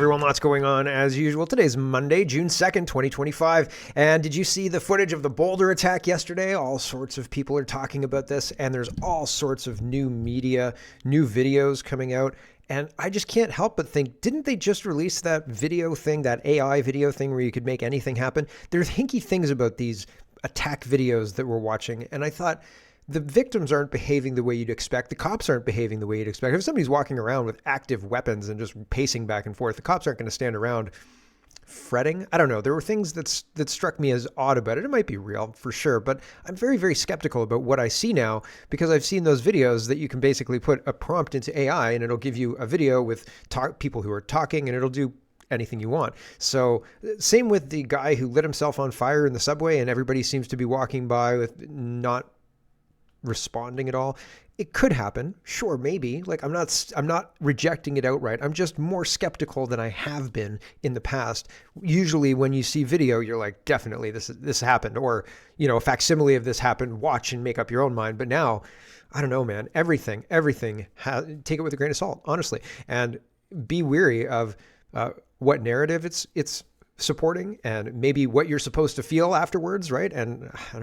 Everyone, lots going on as usual. Today's Monday, June 2nd, 2025. And did you see the footage of the Boulder attack yesterday? All sorts of people are talking about this, and there's all sorts of new media, new videos coming out. And I just can't help but think, didn't they just release that video thing, that AI video thing where you could make anything happen? There's hinky things about these attack videos that we're watching. And I thought, the victims aren't behaving the way you'd expect. The cops aren't behaving the way you'd expect. If somebody's walking around with active weapons and just pacing back and forth, the cops aren't going to stand around fretting. I don't know. There were things that struck me as odd about it. It might be real for sure, but I'm very, very skeptical about what I see now because I've seen those videos that you can basically put a prompt into AI and it'll give you a video with people who are talking and it'll do anything you want. So same with the guy who lit himself on fire in the subway and everybody seems to be walking by with not responding at all. It could happen. Sure, maybe. Like I'm not rejecting it outright. I'm just more skeptical than I have been in the past. Usually when you see video, you're like, definitely this happened, or, you know, a facsimile of this happened, watch and make up your own mind. But now, I don't know, man, everything take it with a grain of salt, honestly, and be weary of what narrative it's supporting and maybe what you're supposed to feel afterwards, right? And I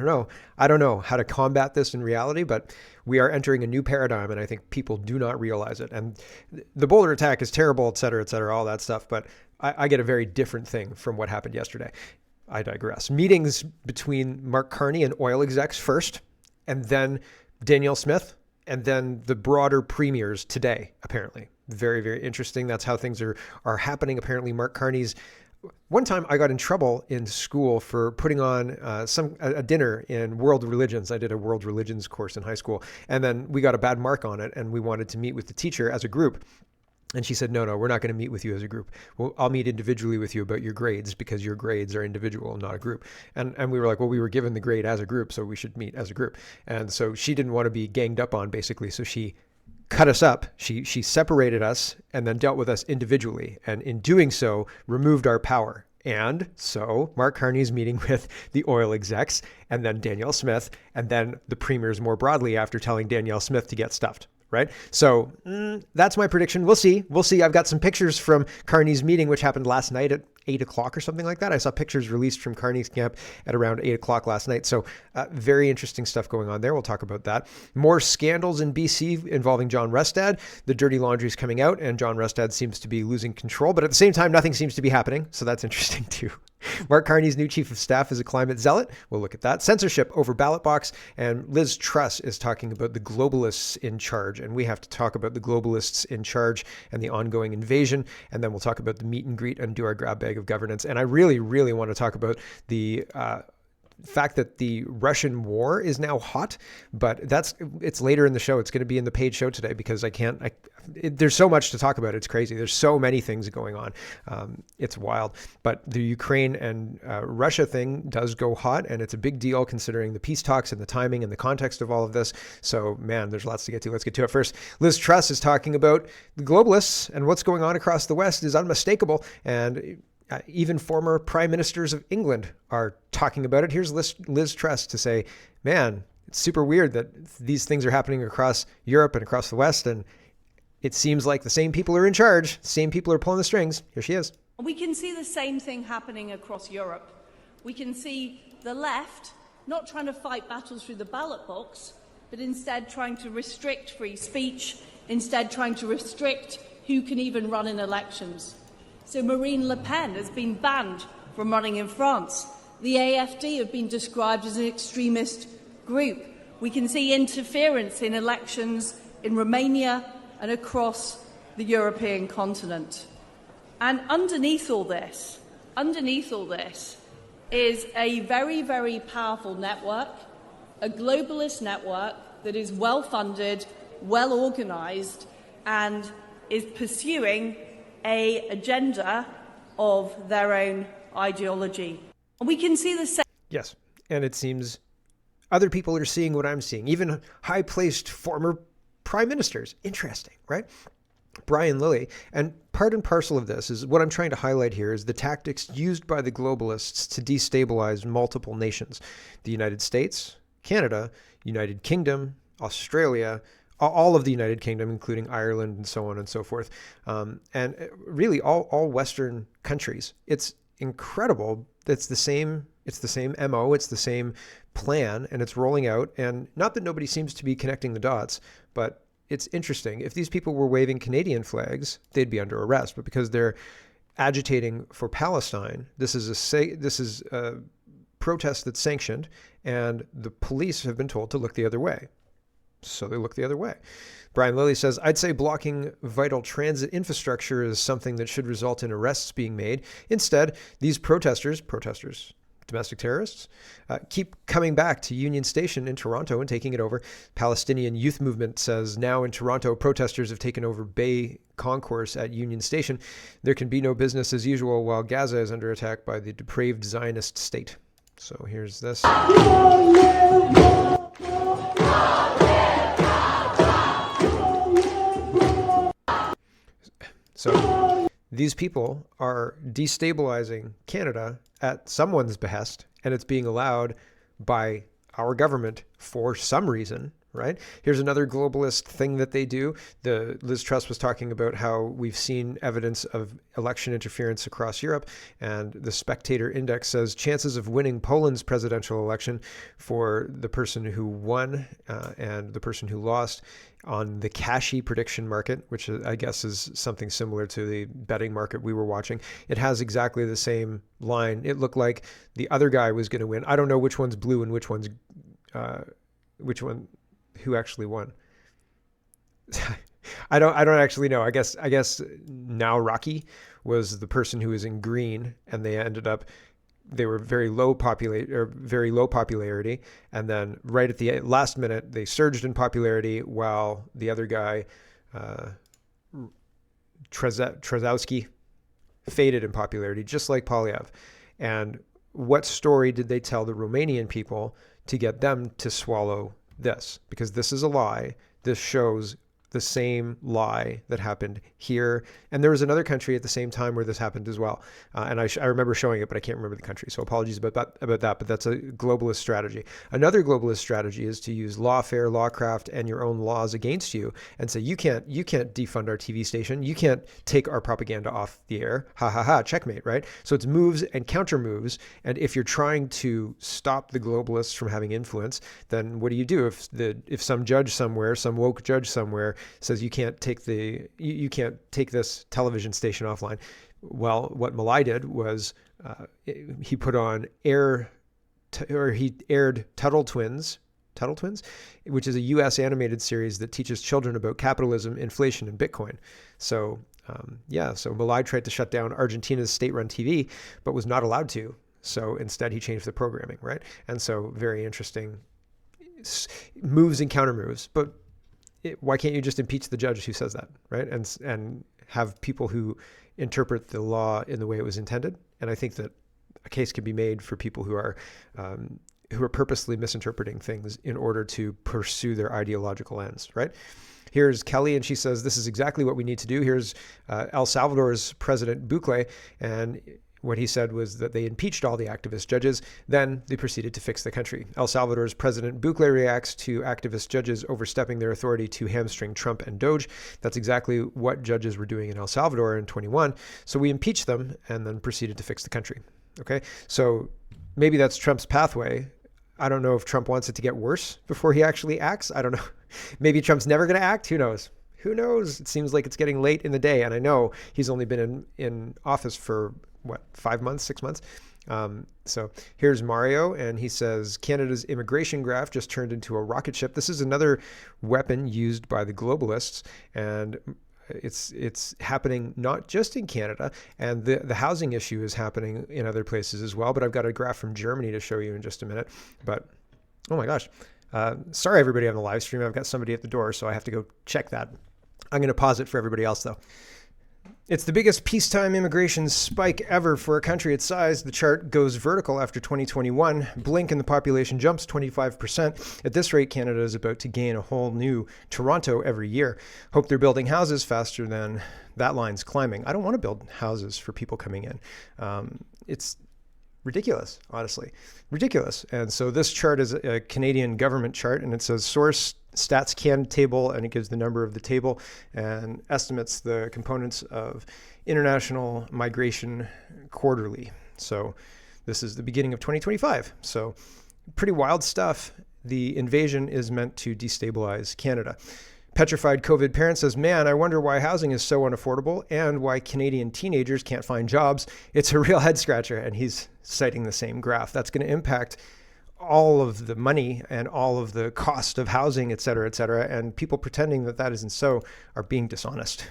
don't know how to combat this in reality, but we are entering a new paradigm and I think people do not realize it. And the Boulder attack is terrible, et cetera, all that stuff. But I get a very different thing from what happened yesterday. I digress. Meetings between Mark Carney and oil execs first, and then Danielle Smith, and then the broader premiers today, apparently. Very, very interesting. That's how things are happening. Apparently, Mark Carney's one time I got in trouble in school for putting on a dinner in world religions. I did a world religions course in high school, and then we got a bad mark on it, and we wanted to meet with the teacher as a group. And she said, no, we're not going to meet with you as a group. Well, I'll meet individually with you about your grades because your grades are individual, not a group. And we were like, well, we were given the grade as a group, so we should meet as a group. And so she didn't want to be ganged up on, basically. So she cut us up. She separated us and then dealt with us individually. And in doing so, removed our power. And so Mark Carney's meeting with the oil execs and then Danielle Smith and then the premiers more broadly after telling Danielle Smith to get stuffed. Right. So that's my prediction. We'll see. I've got some pictures from Carney's meeting, which happened last night at 8 o'clock or something like that. I saw pictures released from Carney's camp at around 8 o'clock last night. So very interesting stuff going on there. We'll talk about that. More scandals in BC involving John Rustad. The dirty laundry is coming out and John Rustad seems to be losing control. But at the same time, nothing seems to be happening. So that's interesting too. Mark Carney's new chief of staff is a climate zealot. We'll look at that. Censorship over ballot box. And Liz Truss is talking about the globalists in charge. And we have to talk about the globalists in charge and the ongoing invasion. And then we'll talk about the meet and greet and do our grab bag of governance. And I really, really want to talk about the fact that the Russian war is now hot, but it's later in the show. It's going to be in the paid show today because there's so much to talk about. It's crazy. There's so many things going on. It's wild, but the Ukraine and Russia thing does go hot and it's a big deal considering the peace talks and the timing and the context of all of this. So man, there's lots to get to. Let's get to it first. Liz Truss is talking about the globalists and what's going on across the West is unmistakable. And even former prime ministers of England are talking about it. Here's Liz Truss to say, man, it's super weird that these things are happening across Europe and across the West. And it seems like the same people are in charge. Same people are pulling the strings. Here she is. We can see the same thing happening across Europe. We can see the left not trying to fight battles through the ballot box, but instead trying to restrict free speech, instead trying to restrict who can even run in elections. So Marine Le Pen has been banned from running in France. The AfD have been described as an extremist group. We can see interference in elections in Romania and across the European continent. And underneath all this is a very, very powerful network, a globalist network that is well-funded, well-organised, and is pursuing an agenda of their own ideology. And we can see the same. Yes, and it seems other people are seeing what I'm seeing, even high-placed former prime ministers. Interesting, right? Brian Lilly. And part and parcel of this is what I'm trying to highlight here is the tactics used by the globalists to destabilize multiple nations. The United States, Canada, United Kingdom, Australia, all of the United Kingdom, including Ireland and so on and so forth, and really all Western countries. It's incredible. It's the same MO, it's the same plan, and it's rolling out. And not that nobody seems to be connecting the dots, but it's interesting. If these people were waving Canadian flags, they'd be under arrest. But because they're agitating for Palestine, this is a protest that's sanctioned, and the police have been told to look the other way. So they look the other way. Brian Lilly says, I'd say blocking vital transit infrastructure is something that should result in arrests being made. Instead, these protesters, domestic terrorists, keep coming back to Union Station in Toronto and taking it over. Palestinian Youth Movement says, now in Toronto, protesters have taken over Bay Concourse at Union Station. There can be no business as usual while Gaza is under attack by the depraved Zionist state. So here's this. So these people are destabilizing Canada at someone's behest, and it's being allowed by our government for some reason, right? Here's another globalist thing that they do. Liz Truss was talking about how we've seen evidence of election interference across Europe, and the Spectator Index says chances of winning Poland's presidential election for the person who won and the person who lost on the Kashi prediction market, which I guess is something similar to the betting market we were watching. It has exactly the same line. It looked like the other guy was going to win. I don't know which one's blue and which one who actually won. I don't actually know. I guess now Rocky was the person who was in green, and they were very low popularity, and then right at the last minute they surged in popularity, while the other guy, Trzowski, faded in popularity, just like Polyev. And what story did they tell the Romanian people to get them to swallow this? Because this is a lie. This shows the same lie that happened here. And there was another country at the same time where this happened as well. And I remember showing it, but I can't remember the country. So apologies about that. But that's a globalist strategy. Another globalist strategy is to use lawfare, lawcraft, and your own laws against you and say, you can't defund our TV station. You can't take our propaganda off the air. Ha ha ha, checkmate, right? So it's moves and counter moves. And if you're trying to stop the globalists from having influence, then what do you do? If some judge somewhere, some woke judge somewhere says you can't take this television station offline. Well, what Malai did was he put on he aired Tuttle Twins, which is a U.S. animated series that teaches children about capitalism, inflation, and Bitcoin. So so Malai tried to shut down Argentina's state-run TV, but was not allowed to. So instead, he changed the programming, right? And so very interesting moves and counter moves, but why can't you just impeach the judge who says that, right? And have people who interpret the law in the way it was intended? And I think that a case can be made for people who are purposely misinterpreting things in order to pursue their ideological ends, right? Here's Kelly, and she says, this is exactly what we need to do. Here's El Salvador's President Bukele, and what he said was that they impeached all the activist judges. Then they proceeded to fix the country. El Salvador's President Bukele reacts to activist judges overstepping their authority to hamstring Trump and Doge. That's exactly what judges were doing in El Salvador in 21. So we impeached them and then proceeded to fix the country. Okay, so maybe that's Trump's pathway. I don't know if Trump wants it to get worse before he actually acts. I don't know. Maybe Trump's never going to act. Who knows? Who knows? It seems like it's getting late in the day. And I know he's only been in office for 5 months, 6 months. So here's Mario, and he says, Canada's immigration graph just turned into a rocket ship. This is another weapon used by the globalists, and it's happening not just in Canada, and the housing issue is happening in other places as well. But I've got a graph from Germany to show you in just a minute. But oh my gosh. Sorry, everybody on the live stream. I've got somebody at the door, so I have to go check that. I'm going to pause it for everybody else, though. It's the biggest peacetime immigration spike ever for a country its size. The chart goes vertical after 2021. Blink and the population jumps 25%. At this rate, Canada is about to gain a whole new Toronto every year. Hope they're building houses faster than that line's climbing. I don't want to build houses for people coming in. It's ridiculous, honestly, ridiculous. And so this chart is a Canadian government chart, and it says source Stats Can table, and it gives the number of the table and estimates the components of international migration quarterly. So this is the beginning of 2025. So pretty wild stuff. The invasion is meant to destabilize Canada. Petrified COVID parent says, man, I wonder why housing is so unaffordable and why Canadian teenagers can't find jobs. It's a real head scratcher. And he's citing the same graph. That's going to impact all of the money and all of the cost of housing, et cetera, et cetera. And people pretending that that isn't so are being dishonest.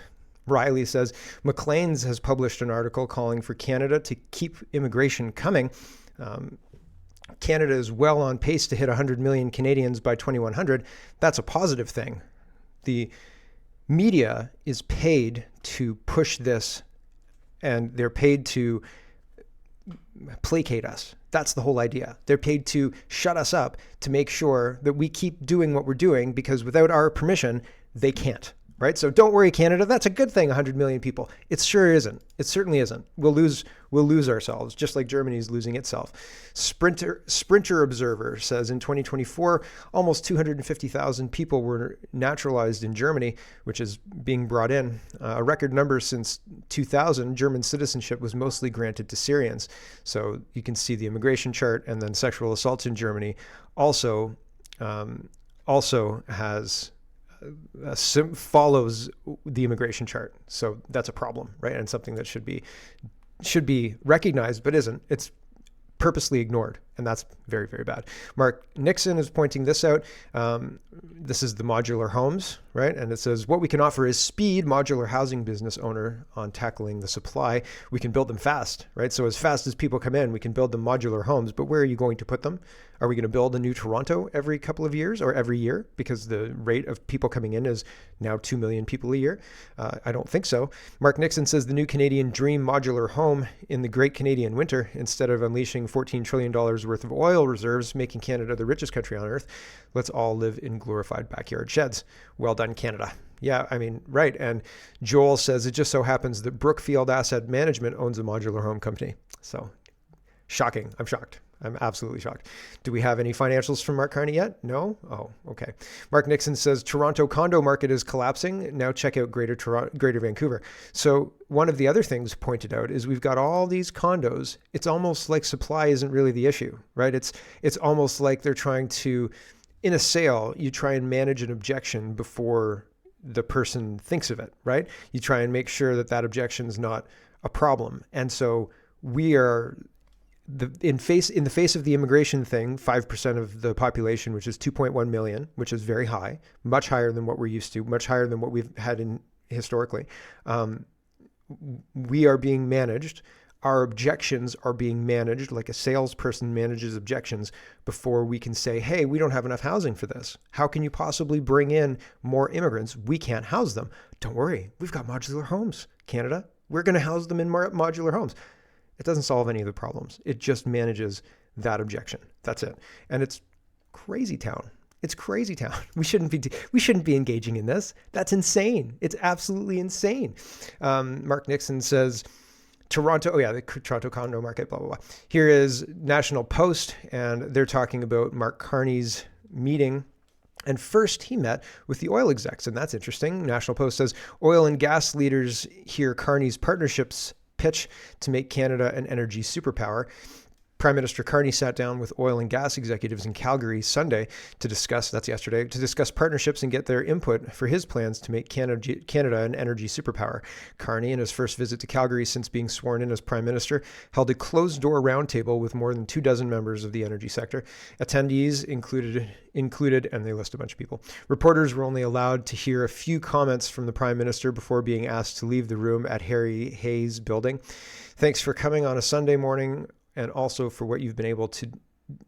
Riley says, Maclean's has published an article calling for Canada to keep immigration coming. Canada is well on pace to hit 100 million Canadians by 2100. That's a positive thing. The media is paid to push this, and they're paid to placate us. That's the whole idea. They're paid to shut us up to make sure that we keep doing what we're doing, because without our permission, they can't. Right? So don't worry, Canada. That's a good thing, 100 million people. It sure isn't. It certainly isn't. We'll lose ourselves, just like Germany's losing itself. Sprinter Observer says in 2024, almost 250,000 people were naturalized in Germany, which is being brought in. A record number since 2000, German citizenship was mostly granted to Syrians. So you can see the immigration chart, and then sexual assaults in Germany also has follows the immigration chart. So that's a problem, right? And something that should be recognized, but isn't. It's purposely ignored. And that's very, very bad. Mark Nixon is pointing this out. This is the modular homes, right? And it says, what we can offer is speed, modular housing business owner on tackling the supply. We can build them fast, right? So as fast as people come in, we can build them modular homes. But where are you going to put them? Are we going to build a new Toronto every couple of years or every year? Because the rate of people coming in is now 2 million people a year. I don't think so. Mark Nixon says the new Canadian dream modular home in the Great Canadian Winter, instead of unleashing $14 trillion worth of oil reserves, making Canada the richest country on earth, let's all live in glorified backyard sheds. Well done, Canada. Yeah, I mean, right. And Joel says it just so happens that Brookfield Asset Management owns a modular home company. So shocking. I'm shocked. I'm absolutely shocked. Do we have any financials from Mark Carney yet? No? Oh, okay. Mark Nixon says Toronto condo market is collapsing. Now check out Greater Vancouver. So one of the other things pointed out is we've got all these condos. It's almost like supply isn't really the issue, right? It's almost like they're trying to, in a sale, you try and manage an objection before the person thinks of it, right? You try and make sure that objection is not a problem. And so we are... in the face of the immigration thing, 5% of the population, which is 2.1 million, which is very high, much higher than what we're used to, much higher than what we've had historically. We are being managed. Our objections are being managed like a salesperson manages objections before we can say, hey, we don't have enough housing for this. How can you possibly bring in more immigrants? We can't house them. Don't worry. We've got modular homes, Canada. We're going to house them in modular homes. It doesn't solve any of the problems. It just manages that objection. That's it. And it's crazy town. It's crazy town. We shouldn't be engaging in this. That's insane. It's absolutely insane. Mark Nixon says, Toronto, the Toronto condo market, blah, blah, blah. Here is National Post, and they're talking about Mark Carney's meeting. And first he met with the oil execs, and that's interesting. National Post says, oil and gas leaders hear Carney's partnerships pitch to make Canada an energy superpower. Prime Minister Carney sat down with oil and gas executives in Calgary Sunday to discuss partnerships and get their input for his plans to make Canada an energy superpower. Carney, in his first visit to Calgary since being sworn in as Prime Minister, held a closed-door roundtable with more than 24 members of the energy sector. Attendees included, and they list a bunch of people. Reporters were only allowed to hear a few comments from the Prime Minister before being asked to leave the room at Harry Hayes Building. Thanks for coming on a Sunday morning, and also for what you've been able to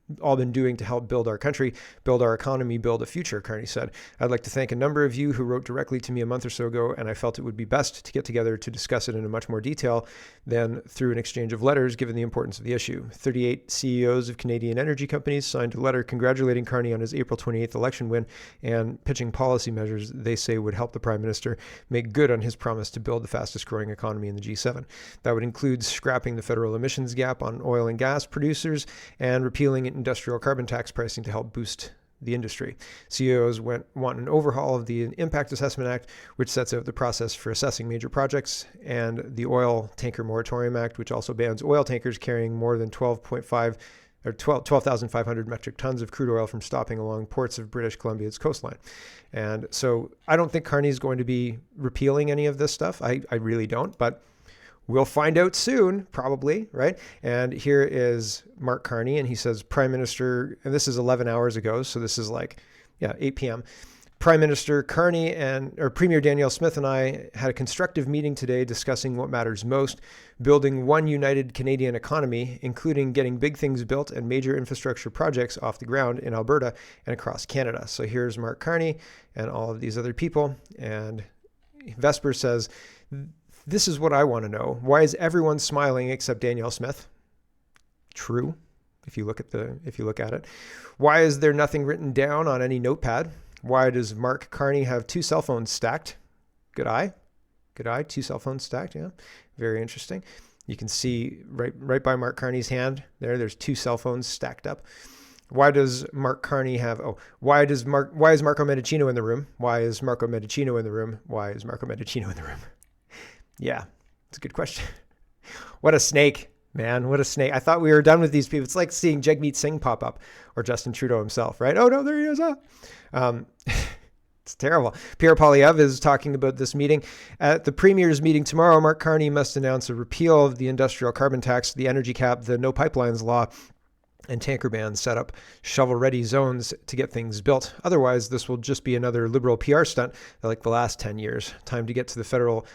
been doing to help build our country, build our economy, build a future, Carney said. I'd like to thank a number of you who wrote directly to me a month or so ago, and I felt it would be best to get together to discuss it in a much more detail than through an exchange of letters, given the importance of the issue. 38 CEOs of Canadian energy companies signed a letter congratulating Carney on his April 28th election win and pitching policy measures they say would help the Prime Minister make good on his promise to build the fastest growing economy in the G7. That would include scrapping the federal emissions gap on oil and gas producers and repealing industrial carbon tax pricing to help boost the industry. CEOs want an overhaul of the Impact Assessment Act, which sets out the process for assessing major projects, and the Oil Tanker Moratorium Act, which also bans oil tankers carrying more than 12,500 metric tons of crude oil from stopping along ports of British Columbia's coastline. And so I don't think Carney's going to be repealing any of this stuff. I really don't, but we'll find out soon, probably, right? And here is Mark Carney, and he says, Prime Minister, and this is 11 hours ago, so this is 8 p.m. Prime Minister Carney or Premier Danielle Smith and I had a constructive meeting today discussing what matters most, building one united Canadian economy, including getting big things built and major infrastructure projects off the ground in Alberta and across Canada. So here's Mark Carney and all of these other people. And Vesper says, this is what I want to know. Why is everyone smiling except Danielle Smith? True, if you look at it. Why is there nothing written down on any notepad? Why does Mark Carney have two cell phones stacked? Good eye. Two cell phones stacked. Yeah, very interesting. You can see right by Mark Carney's hand there's two cell phones stacked up. Why does Mark Carney have? Why is Marco Medicino in the room? Why is Marco Medicino in the room? Why is Marco Medicino in the room? Yeah, it's a good question. What a snake, man. What a snake. I thought we were done with these people. It's like seeing Jagmeet Singh pop up or Justin Trudeau himself, right? Oh, no, there he is. It's terrible. Pierre Poilievre is talking about this meeting. At the Premier's meeting tomorrow, Mark Carney must announce a repeal of the industrial carbon tax, the energy cap, the no pipelines law, and tanker bans, set up shovel-ready zones to get things built. Otherwise, this will just be another Liberal PR stunt like the last 10 years. Time to get the federal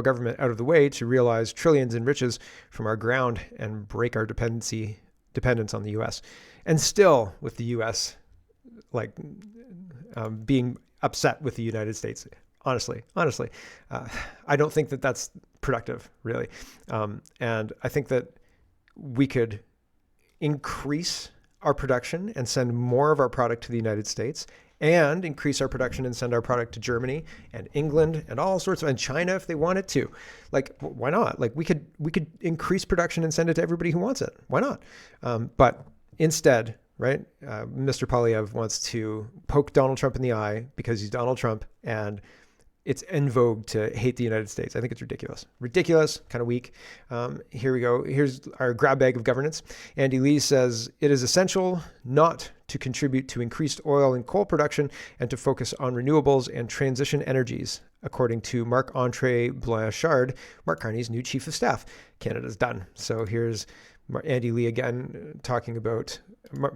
government out of the way to realize trillions in riches from our ground and break our dependence on the U.S. And still, with the U.S. Being upset with the United States. Honestly, I don't think that that's productive, really. And I think that we could increase our production and send more of our product to the United States, and increase our production and send our product to Germany and England and all sorts of, and China if they wanted to. Why not? We could increase production and send it to everybody who wants it. Why not? But instead, right, Mr. Poilievre wants to poke Donald Trump in the eye because he's Donald Trump, and it's en vogue to hate the United States. I think it's ridiculous. Kind of weak. Here we go. Here's our grab bag of governance. Andy Lee says, it is essential not to contribute to increased oil and coal production and to focus on renewables and transition energies, according to Marc-Andre Blanchard, Mark Carney's new chief of staff. Canada's done. So here's Andy Lee again talking about,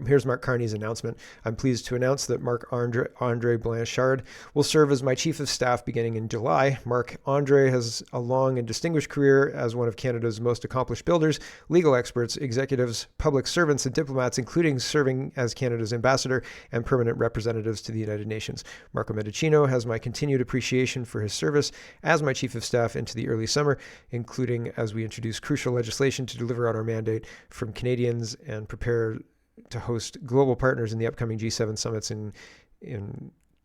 here's Mark Carney's announcement. I'm pleased to announce that Marc-Andre Blanchard will serve as my chief of staff beginning in July. Marc-Andre has a long and distinguished career as one of Canada's most accomplished builders, legal experts, executives, public servants, and diplomats, including serving as Canada's ambassador and permanent representatives to the United Nations. Marco Medicino has my continued appreciation for his service as my chief of staff into the early summer, including as we introduce crucial legislation to deliver on our mandate from Canadians and prepare to host global partners in the upcoming G7 summits in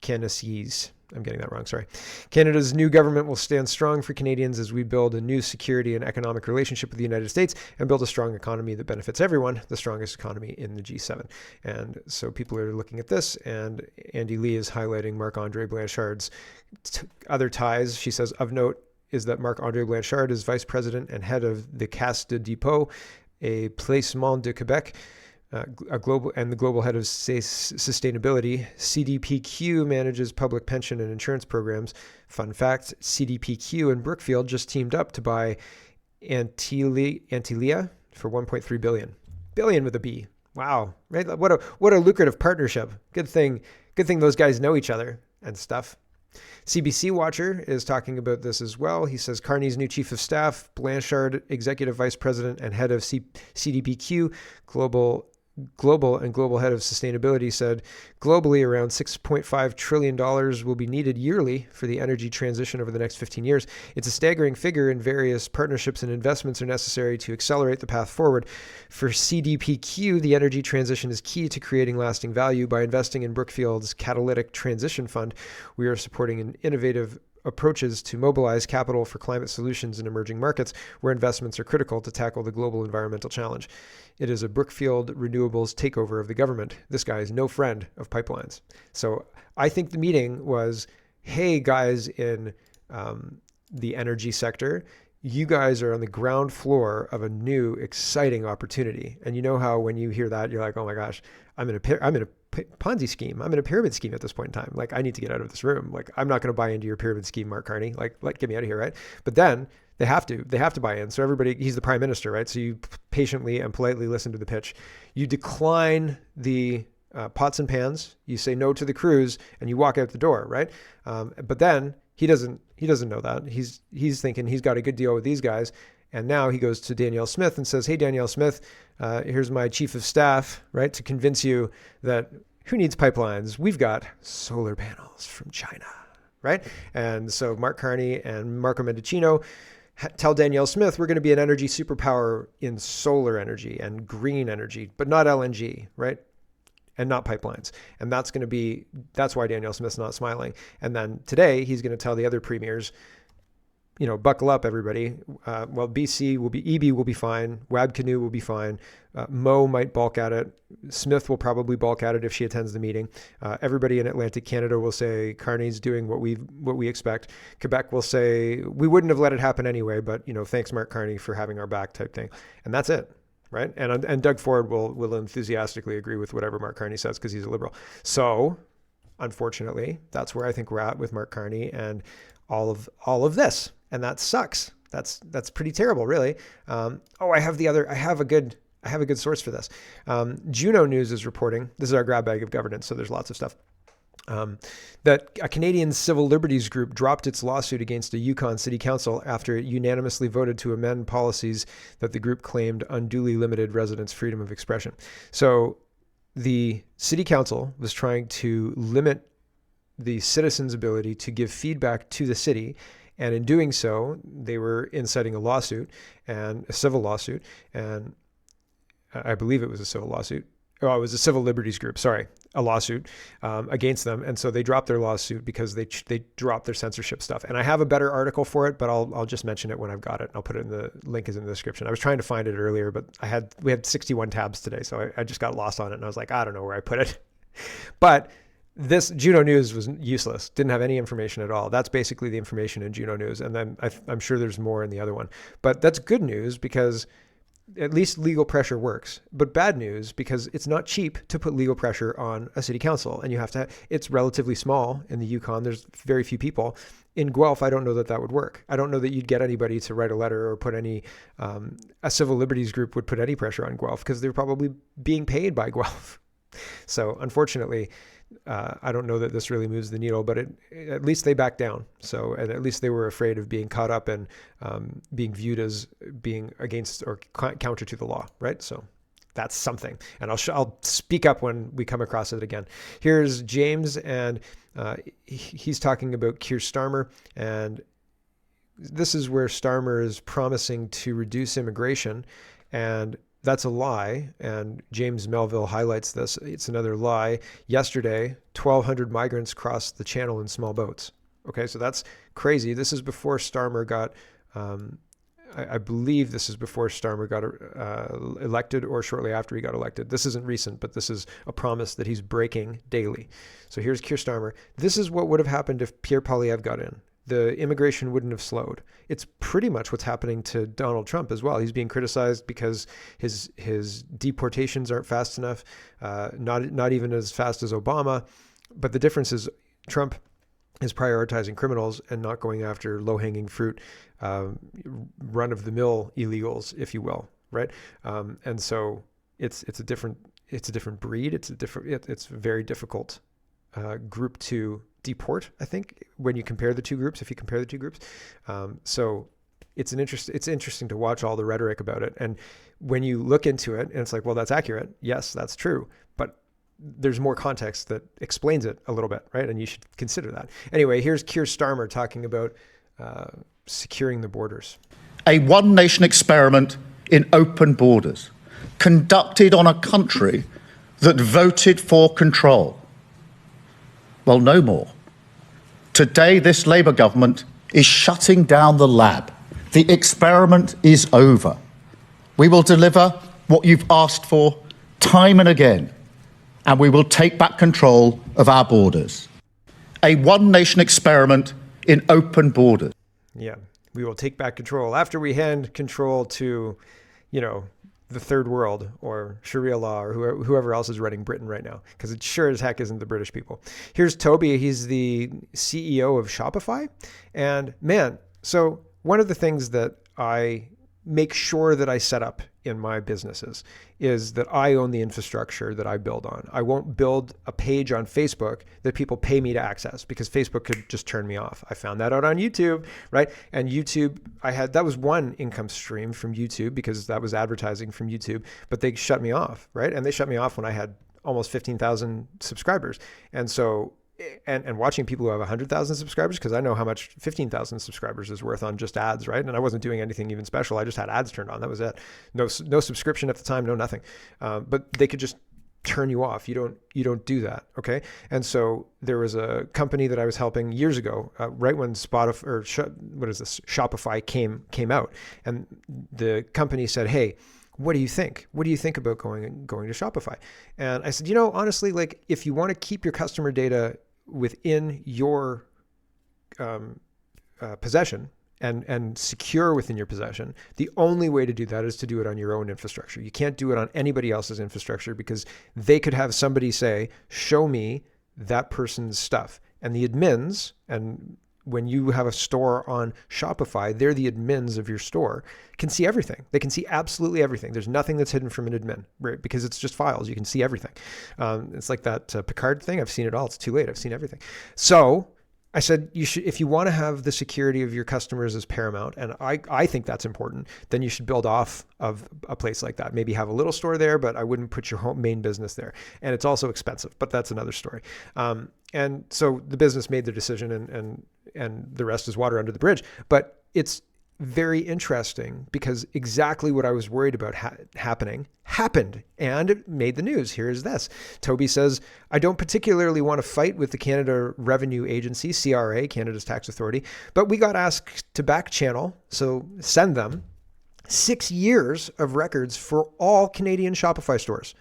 Cannes. I'm getting that wrong, sorry. Canada's new government will stand strong for Canadians as we build a new security and economic relationship with the United States and build a strong economy that benefits everyone, the strongest economy in the G7. And so people are looking at this, and Andy Lee is highlighting Marc-Andre Blanchard's other ties. She says, of note is that Marc-Andre Blanchard is vice president and head of the Caisse de dépôt et placement de Quebec, the global head of sustainability. CDPQ manages public pension and insurance programs. Fun fact, CDPQ and Brookfield just teamed up to buy Antilia for $1.3 billion. Billion with a B. Wow. Right? What a lucrative partnership. Good thing those guys know each other and stuff. CBC Watcher is talking about this as well. He says Carney's new chief of staff, Blanchard, executive vice president and head of CDPQ, global head of sustainability said, globally, around $6.5 trillion will be needed yearly for the energy transition over the next 15 years. It's a staggering figure, and various partnerships and investments are necessary to accelerate the path forward. For CDPQ, the energy transition is key to creating lasting value. By investing in Brookfield's Catalytic Transition Fund, we are supporting an innovative approaches to mobilize capital for climate solutions in emerging markets where investments are critical to tackle the global environmental challenge. It is a Brookfield Renewables takeover of the government. This guy is no friend of pipelines. So I think the meeting was, hey, guys in the energy sector, you guys are on the ground floor of a new, exciting opportunity. And you know how when you hear that, you're like, oh my gosh, I'm in a Ponzi scheme. I'm in a pyramid scheme at this point in time. Like, I need to get out of this room. Like, I'm not going to buy into your pyramid scheme, Mark Carney. Like, get me out of here, right? But then they have to buy in. So everybody, he's the prime minister, right? So you patiently and politely listen to the pitch. You decline the pots and pans. You say no to the cruise, and you walk out the door, right? But then he doesn't know that. He's thinking he's got a good deal with these guys. And now he goes to Danielle Smith and says, hey, Danielle Smith, here's my chief of staff, right, to convince you that who needs pipelines? We've got solar panels from China, right? And so Mark Carney and Marco Mendicino tell Danielle Smith, we're going to be an energy superpower in solar energy and green energy, but not LNG, right? And not pipelines. And that's why Danielle Smith's not smiling. And then today he's going to tell the other premiers, buckle up, everybody. Well, BC will be, EB will be fine. Wab Canoe will be fine. Mo might balk at it. Smith will probably balk at it if she attends the meeting. Everybody in Atlantic Canada will say Carney's doing what we expect. Quebec will say we wouldn't have let it happen anyway, but thanks, Mark Carney, for having our back, type thing. And that's it, right? And Doug Ford will enthusiastically agree with whatever Mark Carney says because he's a liberal. So, unfortunately, that's where I think we're at with Mark Carney and all of this. And that sucks. That's pretty terrible, really. I have a good source for this. Juno News is reporting, this is our grab bag of governance, so there's lots of stuff, that a Canadian civil liberties group dropped its lawsuit against a Yukon City Council after it unanimously voted to amend policies that the group claimed unduly limited residents' freedom of expression. So the City Council was trying to limit the citizens' ability to give feedback to the city. And in doing so, they were inciting a civil lawsuit, and I believe it was a civil lawsuit. Oh, it was a civil liberties group, a lawsuit against them. And so they dropped their lawsuit because they dropped their censorship stuff. And I have a better article for it, but I'll just mention it when I've got it. I'll put it link is in the description. I was trying to find it earlier, but we had 61 tabs today, so I just got lost on it. And I was like, I don't know where I put it. But this Juno News was useless, didn't have any information at all. That's basically the information in Juno News. And then I'm sure there's more in the other one. But that's good news because at least legal pressure works. But bad news because it's not cheap to put legal pressure on a city council. And it's relatively small in the Yukon. There's very few people. In Guelph, I don't know that would work. I don't know that you'd get anybody to write a letter or put a civil liberties group would put any pressure on Guelph because they're probably being paid by Guelph. So unfortunately, I don't know that this really moves the needle, but at least they backed down. So, and at least they were afraid of being caught up and being viewed as being against or counter to the law, right? So that's something. And I'll speak up when we come across it again. Here's James, and he's talking about Keir Starmer, and this is where Starmer is promising to reduce immigration, and that's a lie, and James Melville highlights this. It's another lie. Yesterday, 1,200 migrants crossed the channel in small boats. Okay, so that's crazy. This is before Starmer got, I believe this is before Starmer got elected or shortly after he got elected. This isn't recent, but this is a promise that he's breaking daily. So here's Keir Starmer. This is what would have happened if Pierre Poilievre got in. The immigration wouldn't have slowed. It's pretty much what's happening to Donald Trump as well. He's being criticized because his deportations aren't fast enough, not even as fast as Obama. But the difference is Trump is prioritizing criminals and not going after low-hanging fruit, run-of-the-mill illegals, if you will, right? And so it's a different breed. It's very difficult group to deport, I think, when you compare the two groups, if you compare the two groups. So it's interesting to watch all the rhetoric about it. And when you look into it, and it's like, well, that's accurate. Yes, that's true. But there's more context that explains it a little bit, right? And you should consider that. Anyway, here's Keir Starmer talking about securing the borders. A one-nation experiment in open borders, conducted on a country that voted for control. Well, no more. Today, this Labour government is shutting down the lab. The experiment is over. We will deliver what you've asked for time and again, and we will take back control of our borders. A one-nation experiment in open borders. Yeah, we will take back control after we hand control to, the third world or Sharia law or whoever else is running Britain right now, because it sure as heck isn't the British people. Here's Toby. He's the CEO of Shopify. And man, so one of the things that I make sure that I set up in my businesses is that I own the infrastructure that I build on. I won't build a page on Facebook that people pay me to access, because Facebook could just turn me off. I found that out on YouTube, right? And YouTube, that was one income stream from YouTube, because that was advertising from YouTube, but they shut me off, right? And they shut me off when I had almost 15,000 subscribers. And so, and watching people who have 100,000 subscribers, because I know how much 15,000 subscribers is worth on just ads, right? And I wasn't doing anything even special. I just had ads turned on. That was it. No subscription at the time, no nothing. But they could just turn you off. You don't do that, okay? And so there was a company that I was helping years ago, right when Shopify came out, and the company said, "Hey, what do you think? What do you think about going to Shopify?" And I said, honestly, like, if you want to keep your customer data within your possession and secure within your possession, the only way to do that is to do it on your own infrastructure. You can't do it on anybody else's infrastructure, because they could have somebody say, "Show me that person's stuff." And the admins, and when you have a store on Shopify, they're the admins of your store, can see everything. They can see absolutely everything. There's nothing that's hidden from an admin, right? Because it's just files. You can see everything. It's like that Picard thing. I've seen it all. It's too late. I've seen everything. So I said, if you want to have the security of your customers as paramount, and I think that's important, then you should build off of a place like that. Maybe have a little store there, but I wouldn't put your main business there. And it's also expensive, but that's another story. And so the business made their decision, and the rest is water under the bridge. But it's very interesting, because exactly what I was worried about happened, and it made the news. Here is this. Toby says, "I don't particularly want to fight with the Canada Revenue Agency, CRA, Canada's tax authority, but we got asked to back channel, so send them 6 years of records for all Canadian Shopify stores."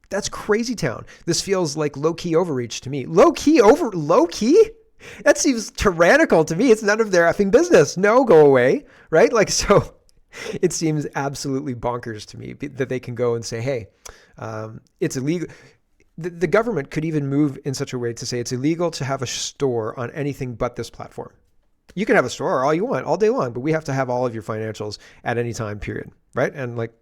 That's crazy town. This feels like low-key overreach to me. Low-key? That seems tyrannical to me. It's none of their effing business. No, go away, right? Like, so it seems absolutely bonkers to me that they can go and say, "Hey, it's illegal." The government could even move in such a way to say it's illegal to have a store on anything but this platform. You can have a store all you want, all day long, but we have to have all of your financials at any time, period, right? And like,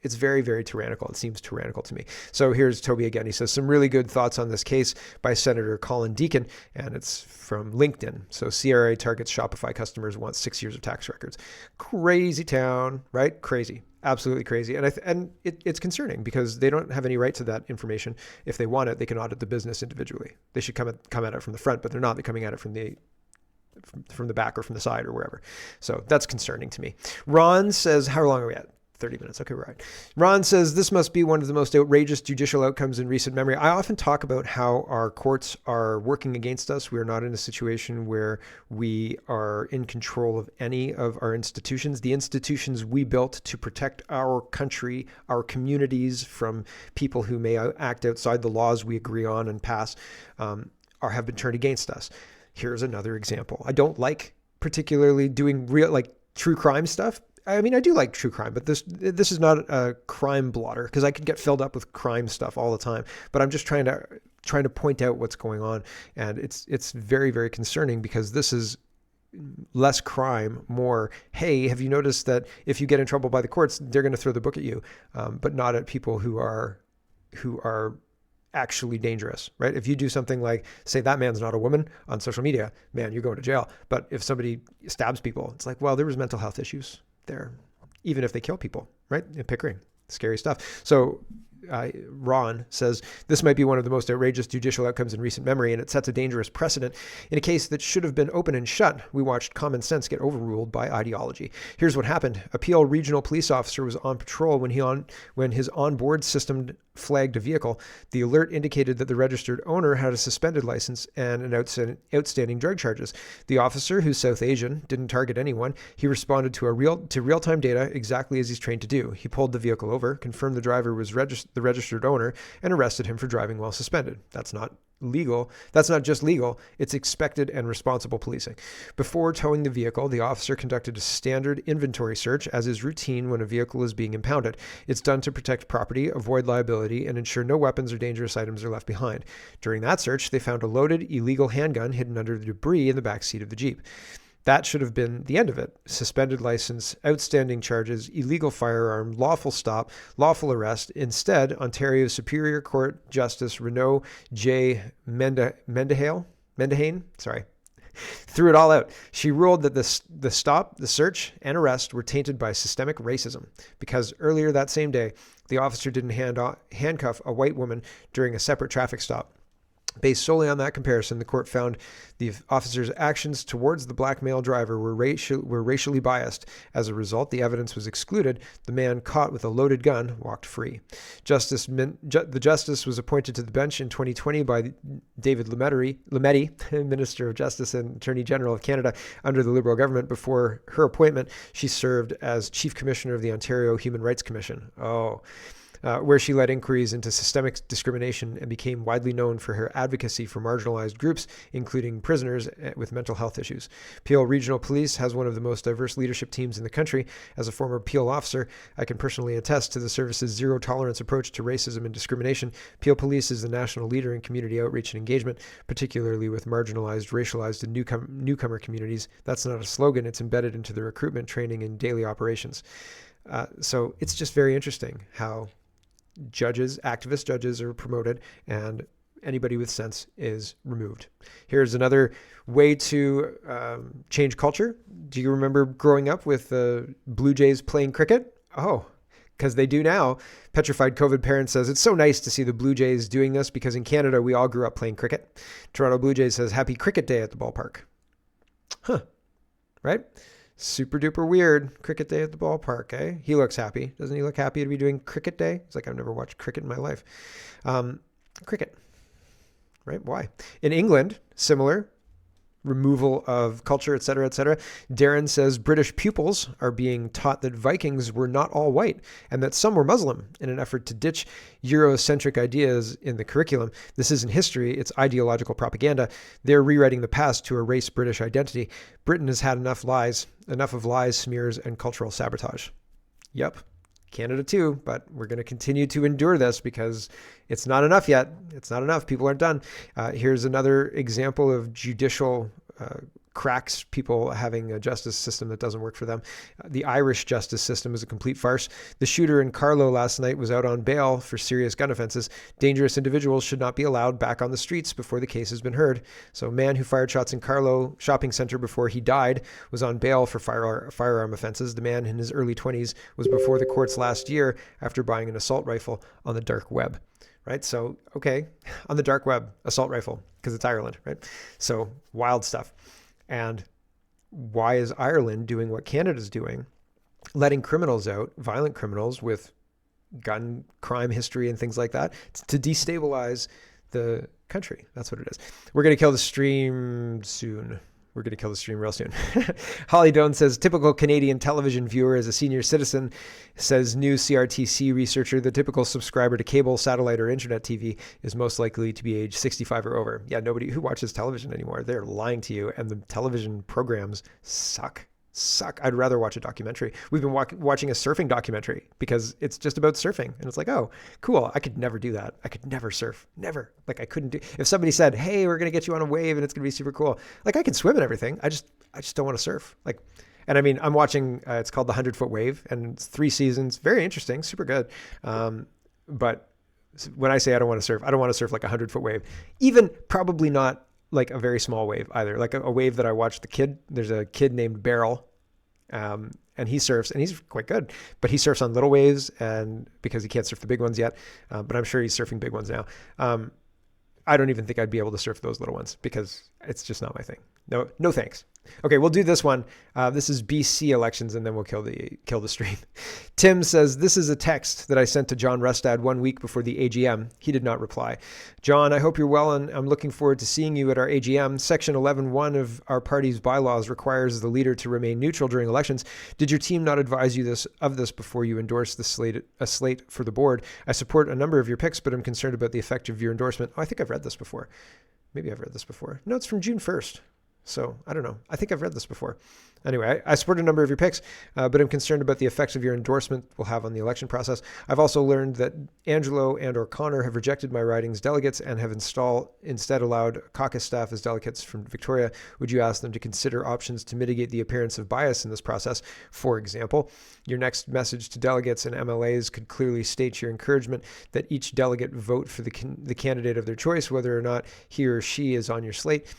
it's very, very tyrannical. It seems tyrannical to me. So here's Toby again. He says, "Some really good thoughts on this case by Senator Colin Deacon," and it's from LinkedIn. So CRA targets Shopify customers, wants 6 years of tax records. Crazy town, right? Crazy. Absolutely crazy. And it's concerning, because they don't have any right to that information. If they want it, they can audit the business individually. They should come at it from the front, but they're not. They're coming at it from the back or from the side or wherever. So that's concerning to me. Ron says, how long are we at? 30 minutes. Okay, right. Ron says, "This must be one of the most outrageous judicial outcomes in recent memory. I often talk about how our courts are working against us. We are not in a situation where we are in control of any of our institutions. The institutions we built to protect our country, our communities from people who may act outside the laws we agree on and pass, have been turned against us." Here's another example. I don't like particularly doing true crime stuff. I mean, I do like true crime, but this is not a crime blotter, because I could get filled up with crime stuff all the time. But I'm just trying to point out what's going on, and it's very, very concerning, because this is less crime, more, "Hey, have you noticed that if you get in trouble by the courts, they're going to throw the book at you," but not at people who are actually dangerous, right? If you do something like say that man's not a woman on social media, man, you're going to jail. But if somebody stabs people, it's like, well, there was mental health issues there, even if they kill people, right? In Pickering, scary stuff. So Ron says this might be one of the most outrageous judicial outcomes in recent memory, and it sets a dangerous precedent. In a case that should have been open and shut, we watched common sense get overruled by ideology. Here's what happened. A Peel regional police officer was on patrol when his onboard system flagged a vehicle. The alert indicated that the registered owner had a suspended license and an outstanding drug charges. The officer, who's South Asian, didn't target anyone. He responded to real-time data exactly as he's trained to do. He pulled the vehicle over, confirmed the driver was the registered owner, and arrested him for driving while suspended. That's not legal. That's not just legal, it's expected and responsible policing. Before towing the vehicle, the officer conducted a standard inventory search, as is routine when a vehicle is being impounded. It's done to protect property, avoid liability, and ensure no weapons or dangerous items are left behind. During that search, they found a loaded illegal handgun hidden under the debris in the back seat of the Jeep. That should have been the end of it. Suspended license, outstanding charges, illegal firearm, lawful stop, lawful arrest. Instead, Ontario's Superior Court Justice Renaud J. Mendehane, threw it all out. She ruled that the stop, the search, and arrest were tainted by systemic racism because earlier that same day, the officer didn't handcuff a white woman during a separate traffic stop. Based solely on that comparison, the court found the officer's actions towards the black male driver were racially biased. As a result, the evidence was excluded. The man caught with a loaded gun walked free. The justice was appointed to the bench in 2020 by David Lametti, Minister of Justice and Attorney General of Canada under the Liberal government. Before her appointment, she served as Chief Commissioner of the Ontario Human Rights Commission. Where she led inquiries into systemic discrimination and became widely known for her advocacy for marginalized groups, including prisoners with mental health issues. Peel Regional Police has one of the most diverse leadership teams in the country. As a former Peel officer, I can personally attest to the service's zero-tolerance approach to racism and discrimination. Peel Police is the national leader in community outreach and engagement, particularly with marginalized, racialized, and newcomer communities. That's not a slogan. It's embedded into the recruitment, training, and daily operations. So it's just very interesting how activist judges are promoted and anybody with sense is removed. Here's another way to change culture. Do you remember growing up with the Blue Jays playing cricket? Oh, because they do now. Petrified COVID parent says, it's so nice to see the Blue Jays doing this because in Canada, we all grew up playing cricket. Toronto Blue Jays says, happy cricket day at the ballpark. Huh, right? Super duper weird. Cricket day at the ballpark, eh? He looks happy. Doesn't he look happy to be doing cricket day? It's like, I've never watched cricket in my life. Cricket, right? Why? In England, similar. Removal of culture, et cetera, et cetera. Darren says British pupils are being taught that Vikings were not all white and that some were Muslim in an effort to ditch Eurocentric ideas in the curriculum. This isn't history, it's ideological propaganda. They're rewriting the past to erase British identity. Britain has had enough of lies, smears, and cultural sabotage. Yep. Canada too, but we're going to continue to endure this because it's not enough yet. It's not enough. People aren't done. Here's another example of judicial cracks, people having a justice system that doesn't work for them. The Irish justice system is a complete farce. The shooter in Carlow last night was out on bail for serious gun offenses. Dangerous individuals should not be allowed back on the streets before the case has been heard. So a man who fired shots in Carlow shopping center before he died was on bail for firearm offenses. The man in his early 20s was before the courts last year after buying an assault rifle on the dark web. Right? So, okay, on the dark web, assault rifle, because it's Ireland, right? So wild stuff. And why is Ireland doing what Canada's doing, letting criminals out, violent criminals with gun crime history and things like that, to destabilize the country? That's what it is. We're going to kill the stream soon. We're going to kill the stream real soon. Holly Doan says, typical Canadian television viewer as a senior citizen, says new CRTC researcher, the typical subscriber to cable, satellite, or internet TV is most likely to be age 65 or over. Yeah, nobody who watches television anymore, they're lying to you. And the television programs suck. I'd rather watch a documentary. We've been watching a surfing documentary because it's just about surfing. And it's like, oh, cool. I could never do that. I could never surf. Never. Like I couldn't do, if somebody said, hey, we're going to get you on a wave and it's going to be super cool. Like I can swim and everything. I just don't want to surf. Like, and I mean, I'm watching, it's called The 100-Foot Wave and it's 3 seasons. Very interesting. Super good. But when I say I don't want to surf like 100-foot wave, even probably not like a very small wave either. Like a wave that I watched there's a kid named Beryl, and he surfs, and he's quite good, but he surfs on little waves, and because he can't surf the big ones yet, but I'm sure he's surfing big ones now. I don't even think I'd be able to surf those little ones because it's just not my thing. No thanks. Okay, we'll do this one. This is BC elections, and then we'll kill the stream. Tim says, this is a text that I sent to John Rustad 1 week before the AGM. He did not reply. John, I hope you're well, and I'm looking forward to seeing you at our AGM. Section 11.1 of our party's bylaws requires the leader to remain neutral during elections. Did your team not advise you of this before you endorsed a slate for the board? I support a number of your picks, but I'm concerned about the effect of your endorsement. Oh, I think I've read this before. Maybe I've read this before. No, it's from June 1st. So I don't know. I think I've read this before. Anyway, I support a number of your picks, but I'm concerned about the effects of your endorsement will have on the election process. I've also learned that Angelo and or Connor have rejected my riding's delegates and have instead allowed caucus staff as delegates from Victoria. Would you ask them to consider options to mitigate the appearance of bias in this process? For example, your next message to delegates and MLAs could clearly state your encouragement that each delegate vote for the candidate of their choice, whether or not he or she is on your slate.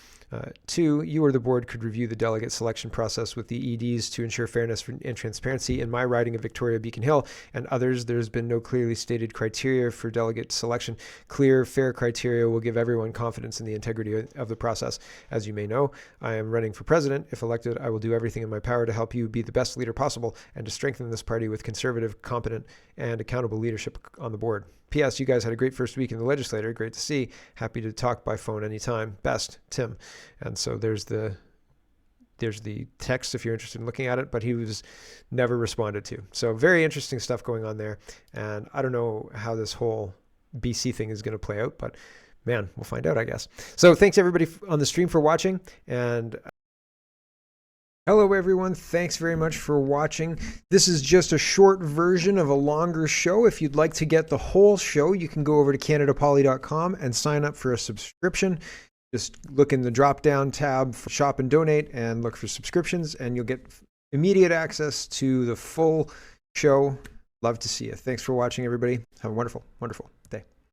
2, you or the board could review the delegate selection process with the EDs to ensure fairness and transparency. In my riding of Victoria Beacon Hill and others, there's been no clearly stated criteria for delegate selection. Clear, fair criteria will give everyone confidence in the integrity of the process. As you may know, I am running for president. If elected, I will do everything in my power to help you be the best leader possible and to strengthen this party with conservative, competent, and accountable leadership on the board. P.S. You guys had a great first week in the legislature. Great to see. Happy to talk by phone anytime. Best, Tim. And so there's the text if you're interested in looking at it, but he was never responded to. So very interesting stuff going on there. And I don't know how this whole BC thing is going to play out, but man, we'll find out, I guess. So thanks everybody on the stream for watching, and hello everyone, thanks very much for watching. This is just a short version of a longer show. If you'd like to get the whole show, you can go over to canadapoly.com and sign up for a subscription. Just look in the drop-down tab for Shop and Donate and look for subscriptions, and you'll get immediate access to the full show. Love to see you. Thanks for watching, everybody. Have a wonderful, wonderful